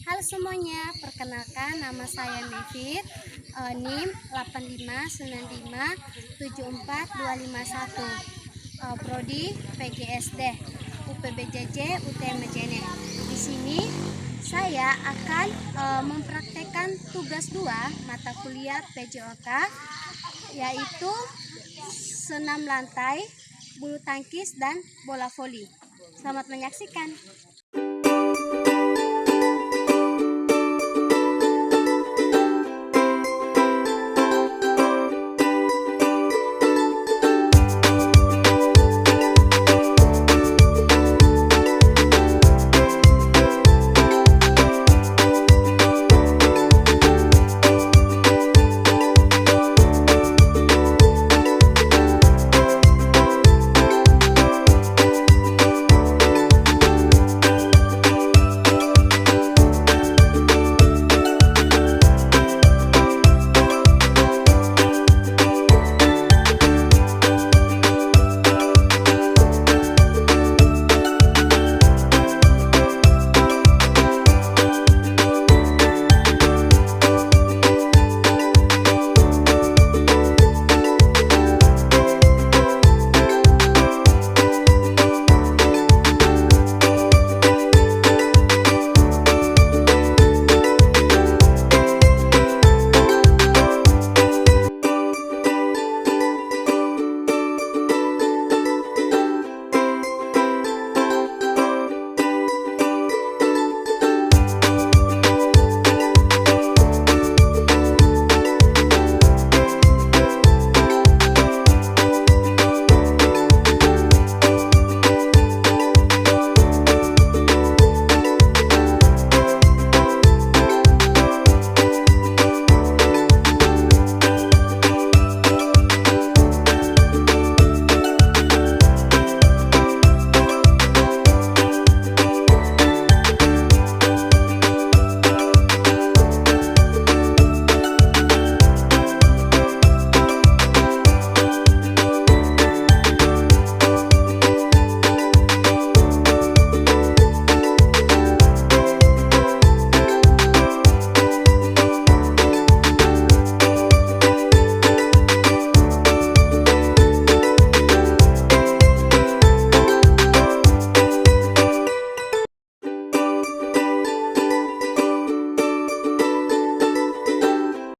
Halo semuanya, perkenalkan nama saya Nevir, NIM 859574251, Prodi PGSD, UPBJJ, UTMJN. Di sini saya akan mempraktekkan tugas 2 mata kuliah PJOK, yaitu senam lantai, bulu tangkis, dan bola voli. Selamat menyaksikan.